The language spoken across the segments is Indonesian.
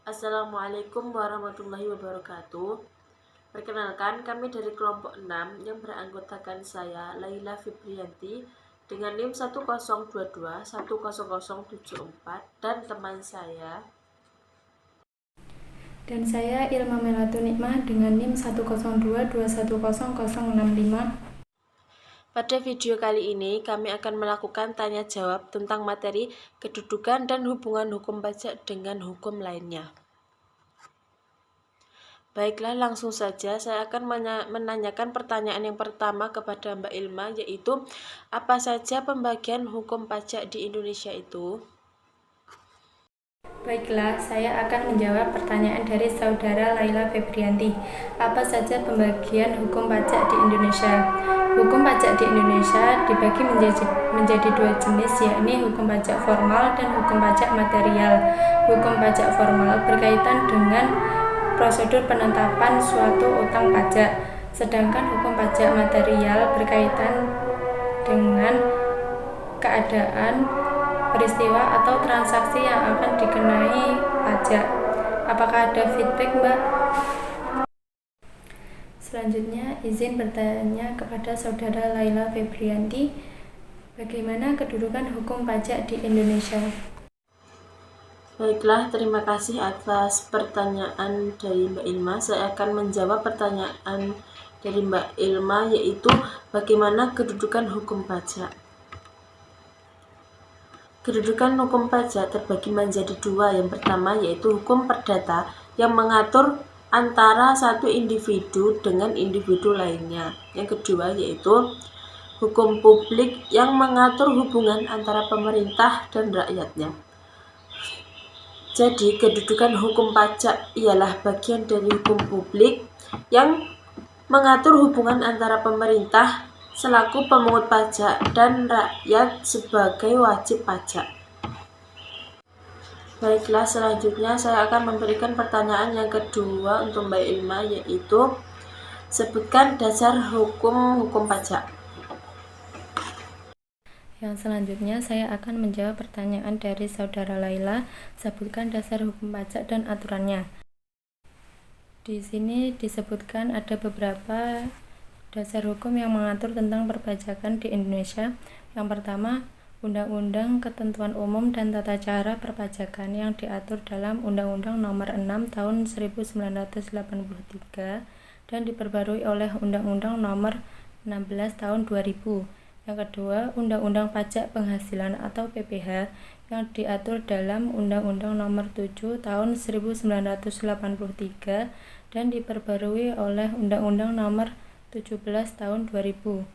Assalamualaikum warahmatullahi wabarakatuh. Perkenalkan, kami dari kelompok 6 yang beranggotakan saya, Laila Fibrianti, dengan NIM 1022100074 dan teman saya. Dan saya Ilma Melatu Nikmah dengan NIM 1022100065. Pada video kali ini, kami akan melakukan tanya jawab tentang materi kedudukan dan hubungan hukum pajak dengan hukum lainnya. Baiklah, langsung saja saya akan menanyakan pertanyaan yang pertama kepada Mbak Ilma, yaitu apa saja pembagian hukum pajak di Indonesia itu? Baiklah, saya akan menjawab pertanyaan dari saudara Laila Febrianti. Apa saja pembagian hukum pajak di Indonesia? Hukum pajak di Indonesia dibagi menjadi dua jenis, yakni hukum pajak formal dan hukum pajak material. Hukum pajak formal berkaitan dengan prosedur penetapan suatu utang pajak, sedangkan hukum pajak material berkaitan dengan keadaan, peristiwa atau transaksi yang akan dikenai pajak. Apakah ada feedback, Mbak? Selanjutnya, izin bertanya kepada saudara Laila Febrianti, bagaimana kedudukan hukum pajak di Indonesia? Baiklah, terima kasih atas pertanyaan dari Mbak Ilma. Saya akan menjawab pertanyaan dari Mbak Ilma, yaitu bagaimana kedudukan hukum pajak. Kedudukan hukum pajak terbagi menjadi dua. Yang pertama yaitu hukum perdata yang mengatur antara satu individu dengan individu lainnya. Yang kedua yaitu hukum publik yang mengatur hubungan antara pemerintah dan rakyatnya. Jadi, kedudukan hukum pajak ialah bagian dari hukum publik yang mengatur hubungan antara pemerintah selaku pemungut pajak dan rakyat sebagai wajib pajak. Baiklah, selanjutnya saya akan memberikan pertanyaan yang kedua untuk Mbak Ilma, yaitu sebutkan dasar hukum pajak. Yang selanjutnya saya akan menjawab pertanyaan dari saudara Laila, sebutkan dasar hukum pajak dan aturannya. Di sini disebutkan ada beberapa dasar hukum yang mengatur tentang perpajakan di Indonesia. Yang pertama, Undang-Undang Ketentuan Umum dan Tata Cara Perpajakan yang diatur dalam Undang-Undang Nomor 6 Tahun 1983 dan diperbarui oleh Undang-Undang Nomor 16 Tahun 2000. Yang kedua, Undang-Undang Pajak Penghasilan atau PPH yang diatur dalam Undang-Undang Nomor 7 Tahun 1983 dan diperbarui oleh Undang-Undang Nomor 17 Tahun 2000.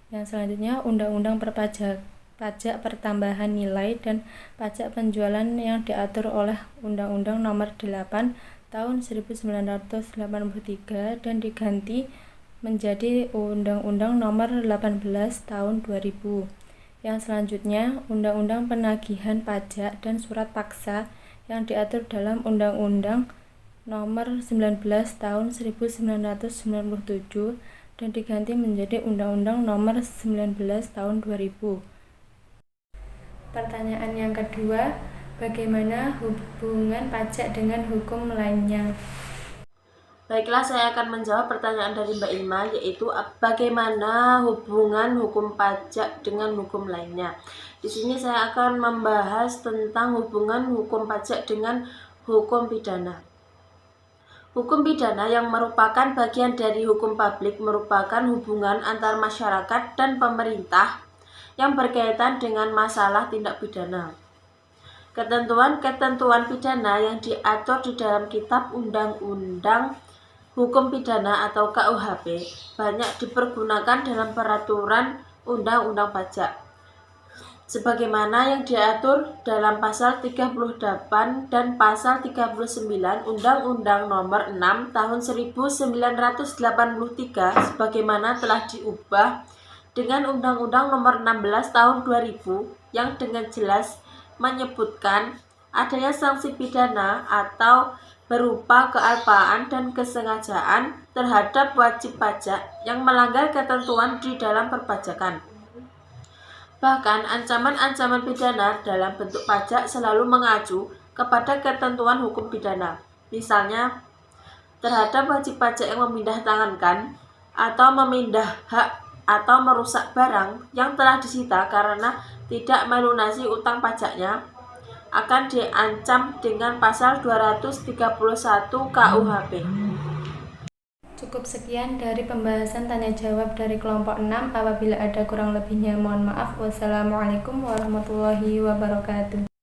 Yang selanjutnya, Undang-Undang Pajak Pertambahan Nilai dan Pajak Penjualan yang diatur oleh Undang-Undang Nomor 8 Tahun 1983 dan diganti menjadi Undang-Undang Nomor 18 Tahun 2000. Yang selanjutnya, Undang-Undang Penagihan Pajak dan Surat Paksa yang diatur dalam Undang-Undang Nomor 19 Tahun 1997 dan diganti menjadi Undang-Undang Nomor 19 Tahun 2000. Pertanyaan yang kedua, bagaimana hubungan pajak dengan hukum lainnya? Baiklah, saya akan menjawab pertanyaan dari Mbak Ilma, yaitu bagaimana hubungan hukum pajak dengan hukum lainnya. Di sini saya akan membahas tentang hubungan hukum pajak dengan hukum pidana. Hukum pidana yang merupakan bagian dari hukum publik merupakan hubungan antar masyarakat dan pemerintah yang berkaitan dengan masalah tindak pidana. Ketentuan-ketentuan pidana yang diatur di dalam Kitab Undang-Undang Hukum Pidana atau KUHP banyak dipergunakan dalam peraturan Undang-Undang Pajak, sebagaimana yang diatur dalam Pasal 38 dan Pasal 39 Undang-Undang Nomor 6 Tahun 1983 sebagaimana telah diubah dengan Undang-Undang Nomor 16 Tahun 2000 yang dengan jelas menyebutkan adanya sanksi pidana atau berupa kealpaan dan kesengajaan terhadap wajib pajak yang melanggar ketentuan di dalam perpajakan. Bahkan ancaman-ancaman pidana dalam bentuk pajak selalu mengacu kepada ketentuan hukum pidana. Misalnya, terhadap wajib pajak yang memindah tangankan atau memindah hak atau merusak barang yang telah disita karena tidak melunasi utang pajaknya akan diancam dengan pasal 231 KUHP. Cukup sekian dari pembahasan tanya jawab dari kelompok 6. Apabila ada kurang lebihnya mohon maaf. Wassalamualaikum warahmatullahi wabarakatuh.